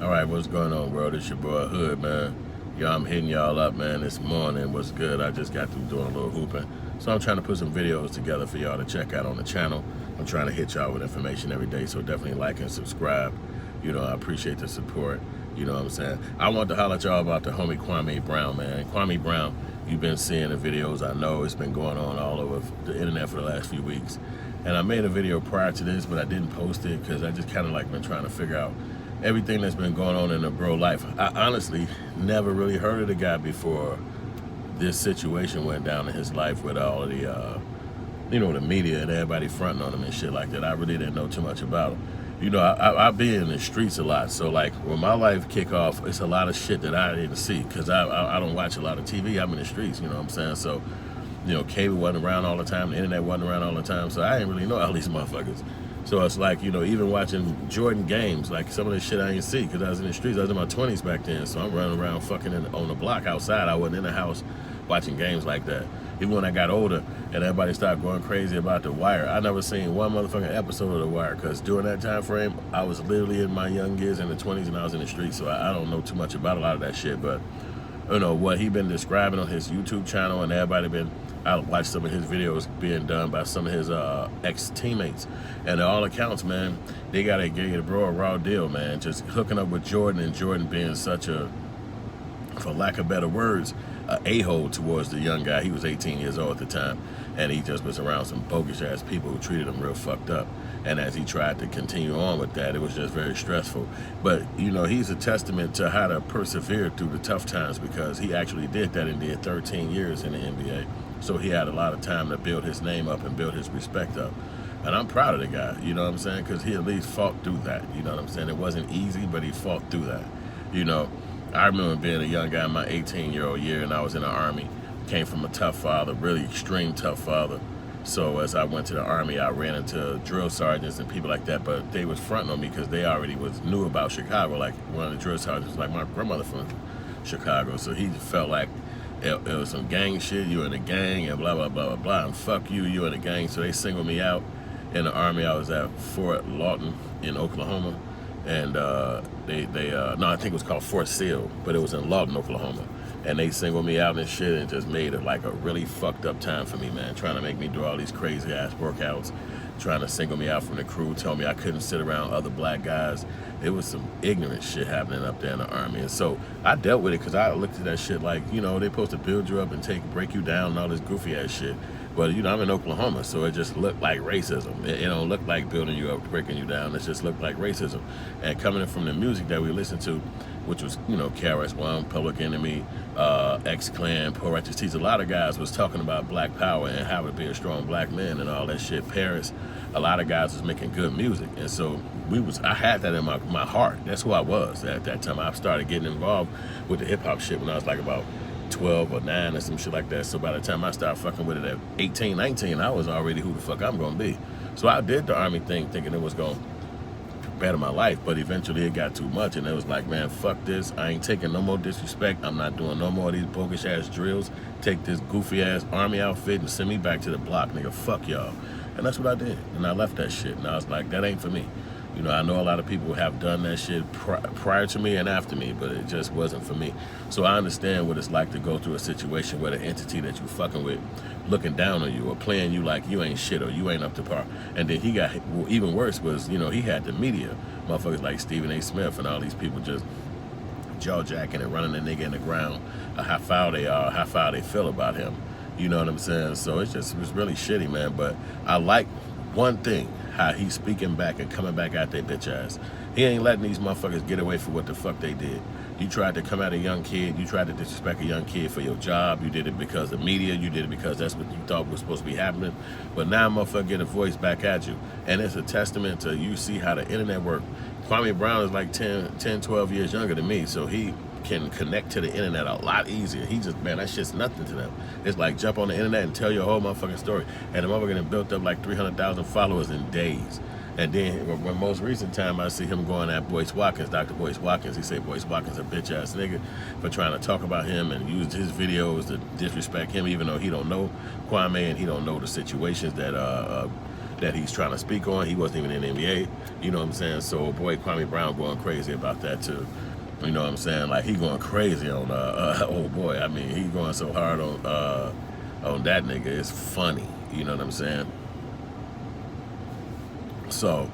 All right, what's going on, bro? This your boy Hood, man. Yo, I'm hitting y'all up, man, this morning. What's good? I just got through doing a little hooping. So I'm trying to put some videos together for y'all to check out on the channel. I'm trying to hit y'all with information every day, so definitely like and subscribe. You know, I appreciate the support. You know what I'm saying? I want to holler at y'all about the homie Kwame Brown, man. Kwame Brown, you've been seeing the videos. I know it's been going on all over the internet for the last few weeks. And I made a video prior to this, but I didn't post it because I just kind of like been trying to figure out everything that's been going on in the bro life. I honestly never really heard of the guy before this situation went down in his life with all of the, you know, the media and everybody fronting on him and shit like that. I really didn't know too much about him. You know, I be in the streets a lot, so like when my life kick off, it's a lot of shit that I didn't see because I don't watch a lot of TV. I'm in the streets, you know what I'm saying? So, you know, cable wasn't around all the time, the internet wasn't around all the time, so I didn't really know all these motherfuckers. So it's like, you know, even watching Jordan games, like some of this shit I didn't see because I was in the streets. I was in my 20s back then, so I'm running around fucking on the block outside. I wasn't in the house watching games like that. Even when I got older and everybody started going crazy about The Wire, I never seen one motherfucking episode of The Wire because during that time frame, I was literally in my young years in the 20s and I was in the streets, so I don't know too much about a lot of that shit, but you know, what he been describing on his YouTube channel and everybody been, I watched some of his videos being done by some of his ex-teammates. And all accounts, man, they got to give the bro a raw deal, man. Just hooking up with Jordan and Jordan being such a, for lack of better words, a-hole towards the young guy. He was 18 years old at the time, and he just was around some bogus-ass people who treated him real fucked up. And as he tried to continue on with that, it was just very stressful. But, you know, he's a testament to how to persevere through the tough times because he actually did that and did 13 years in the NBA. So he had a lot of time to build his name up and build his respect up. And I'm proud of the guy, you know what I'm saying? Because he at least fought through that, you know what I'm saying? It wasn't easy, but he fought through that. You know, I remember being a young guy in my 18-year-old year, and I was in the Army. Came from a tough father, really extreme tough father. So as I went to the Army, I ran into drill sergeants and people like that, but they was fronting on me because they already knew about Chicago. Like one of the drill sergeants was like my grandmother from Chicago, so he felt like it was some gang shit, you in a gang and blah, blah, blah, blah, blah, and fuck you, you in a gang. So they singled me out in the Army. I was at Fort Lawton in Oklahoma, and no, I think it was called Fort Sill, but it was in Lawton, Oklahoma. And they singled me out and shit and just made it like a really fucked up time for me, man. Trying to make me do all these crazy ass workouts, trying to single me out from the crew, tell me I couldn't sit around other black guys. It was some ignorant shit happening up there in the Army. And so I dealt with it because I looked at that shit like, you know, they're supposed to build you up and break you down and all this goofy ass shit. But, you know, I'm in Oklahoma, so it just looked like racism. It don't look like building you up, breaking you down. It just looked like racism. And coming in from the music that we listened to, which was, you know, KRS-One, Public Enemy, X-Clan, Poor Righteous Teens, a lot of guys was talking about black power and how to be a strong black man and all that shit. Paris, a lot of guys was making good music. And so I had that in my heart. That's who I was at that time. I started getting involved with the hip-hop shit when I was like about 12 or 9 or some shit like that. So by the time I started fucking with it at 18, 19, I was already who the fuck I'm gonna be. So I did the Army thing thinking it was gonna better my life, but eventually it got too much and it was like, man, fuck this. I ain't taking no more disrespect. I'm not doing no more of these bogus ass drills. Take this goofy ass Army outfit and send me back to the block, nigga. Fuck y'all. And that's what I did. And I left that shit. And I was like, that ain't for me. You know, I know a lot of people have done that shit prior to me and after me, but it just wasn't for me. So I understand what it's like to go through a situation where the entity that you fucking with looking down on you or playing you like you ain't shit or you ain't up to par. And then he got, well, even worse was, you know, he had the media, motherfuckers like Stephen A. Smith and all these people just jaw-jacking and running the nigga in the ground, how foul they are, how foul they feel about him. You know what I'm saying? So it was really shitty, man. But I like one thing, how he's speaking back and coming back at their bitch ass. He ain't letting these motherfuckers get away for what the fuck they did. You tried to come at a young kid, you tried to disrespect a young kid for your job, you did it because of media, you did it because that's what you thought was supposed to be happening. But now motherfucker get a voice back at you. And it's a testament to you see how the internet work. Kwame Brown is like 10, 12 years younger than me, so he can connect to the internet a lot easier. He just, man, that shit's nothing to them. It's like jump on the internet and tell your whole motherfucking story. And the motherfucker done built up like 300,000 followers in days. And then, when most recent time, I see him going at Boyce Watkins, Dr. Boyce Watkins. He said Boyce Watkins a bitch-ass nigga for trying to talk about him and use his videos to disrespect him, even though he don't know Kwame and he don't know the situations that that he's trying to speak on. He wasn't even in the NBA, you know what I'm saying? So boy, Kwame Brown going crazy about that too. You know what I'm saying? Like he going crazy on oh boy, I mean he going so hard on that nigga. It's funny, you know what I'm saying? So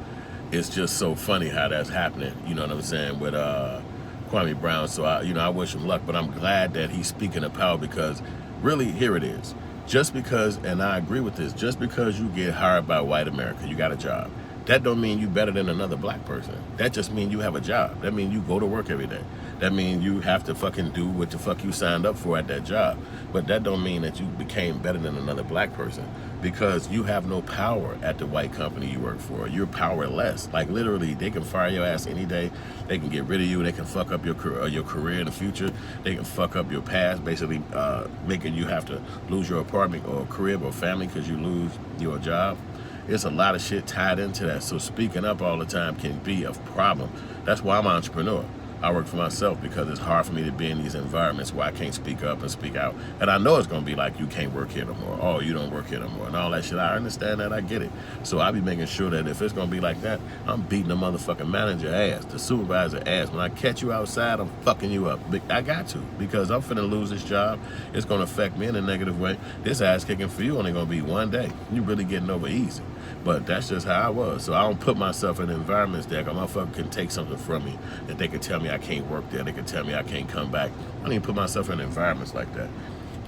it's just so funny how that's happening, you know what I'm saying, with Kwame Brown. So I wish him luck, but I'm glad that he's speaking of power, because really, here it is. Just because, and I agree with this, just because you get hired by white America, you got a job, that don't mean you better than another black person. That just means you have a job. That means you go to work every day. That means you have to fucking do what the fuck you signed up for at that job. But that don't mean that you became better than another black person, because you have no power at the white company you work for. You're powerless. Like literally, they can fire your ass any day. They can get rid of you. They can fuck up your career in the future. They can fuck up your past, basically making you have to lose your apartment or crib or family because you lose your job. It's a lot of shit tied into that. So speaking up all the time can be a problem. That's why I'm an entrepreneur. I work for myself, because it's hard for me to be in these environments where I can't speak up and speak out. And I know it's going to be like, you can't work here no more. Oh, you don't work here no more. And all that shit. I understand that. I get it. So I be making sure that if it's going to be like that, I'm beating the motherfucking manager ass, the supervisor ass. When I catch you outside, I'm fucking you up. I got to, because I'm finna lose this job. It's going to affect me in a negative way. This ass kicking for you only going to be one day. You really getting over easy. But that's just how I was. So I don't put myself in environments that a motherfucker can take something from me, that they can tell me I can't work there, they can tell me I can't come back. I don't even put myself in environments like that,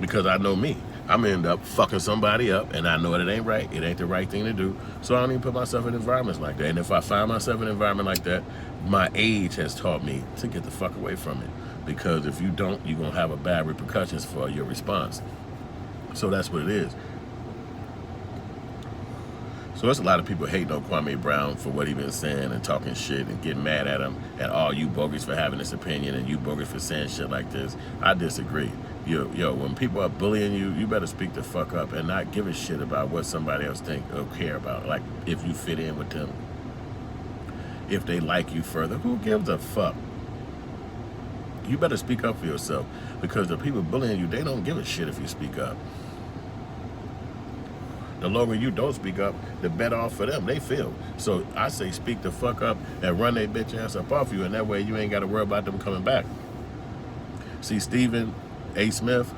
because I know me. I'm gonna end up fucking somebody up, and I know it ain't right. It ain't the right thing to do. So I don't even put myself in environments like that. And if I find myself in an environment like that, my age has taught me to get the fuck away from it, because if you don't, you're gonna have a bad repercussions for your response. So that's what it is. So there's a lot of people hating on Kwame Brown for what he been saying and talking shit and getting mad at him, and all you bogus for having this opinion and you bogus for saying shit like this. I disagree. Yo, when people are bullying you, you better speak the fuck up and not give a shit about what somebody else think or care about. Like, if you fit in with them, if they like you further, who gives a fuck? You better speak up for yourself, because the people bullying you, they don't give a shit if you speak up. The longer you don't speak up, the better off for them. They feel. So I say speak the fuck up and run their bitch ass up off you, and that way you ain't got to worry about them coming back. See, Stephen A. Smith,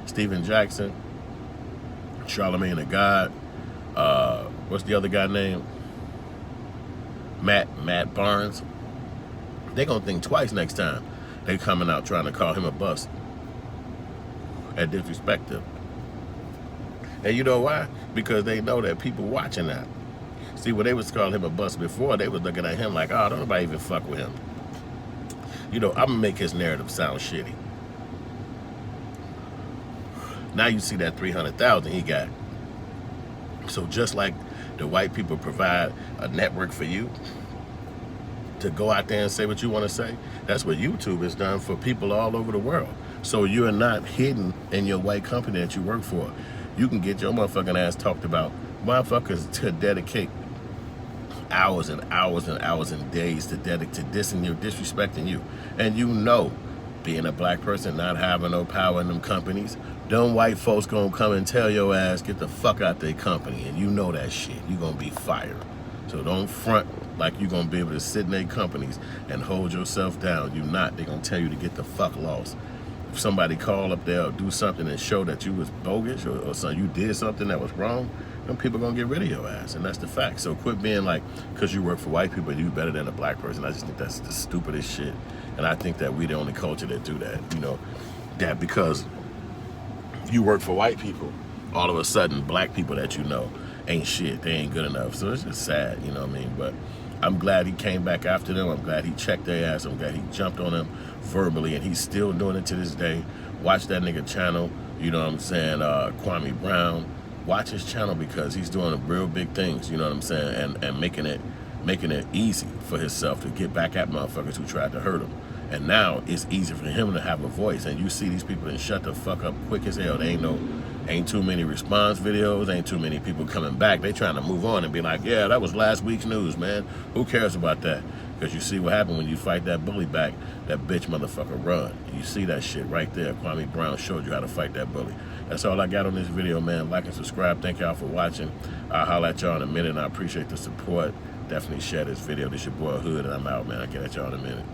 Stephen Jackson, Charlemagne the God, what's the other guy name? Matt Barnes. They gonna think twice next time they coming out trying to call him a bust and disrespect him. And you know why? Because they know that people watching that. See, when they was calling him a bust before, they was looking at him like, oh, don't nobody even fuck with him. You know, I'm gonna make his narrative sound shitty. Now you see that 300,000 he got. So just like the white people provide a network for you to go out there and say what you want to say, that's what YouTube has done for people all over the world. So you're not hidden in your white company that you work for. You can get your motherfucking ass talked about. Motherfuckers to dedicate hours and hours and hours and days to dissing you, disrespecting you. And you know, being a black person, not having no power in them companies, them white folks gonna come and tell your ass, get the fuck out their company. And you know that shit. You gonna be fired. So don't front like you gonna be able to sit in their companies and hold yourself down. You not. They gonna tell you to get the fuck lost. If somebody call up there or do something and show that you was bogus or so you did something that was wrong, then people gonna get rid of your ass, and that's the fact. So quit being like, because you work for white people, you better than a black person. I just think that's the stupidest shit, and I think that we the only culture that do that. You know, that because you work for white people, all of a sudden black people that you know ain't shit. They ain't good enough. So it's just sad, you know what I mean? But I'm glad he came back after them. I'm glad he checked their ass. I'm glad he jumped on them verbally, and he's still doing it to this day. Watch that nigga channel, you know what I'm saying, Kwame Brown. Watch his channel, because he's doing real big things, you know what I'm saying, and making it easy for himself to get back at motherfuckers who tried to hurt him. And now it's easy for him to have a voice. And you see these people that shut the fuck up quick as hell. They ain't too many response videos, ain't too many people coming back. They trying to move on and be like, yeah, that was last week's news, man. Who cares about that? Because you see what happened when you fight that bully back, that bitch motherfucker run. You see that shit right there. Kwame Brown showed you how to fight that bully. That's all I got on this video, man. Like and subscribe. Thank y'all for watching. I'll holler at y'all in a minute, and I appreciate the support. Definitely share this video. This your boy Hood, and I'm out, man. I'll get at y'all in a minute.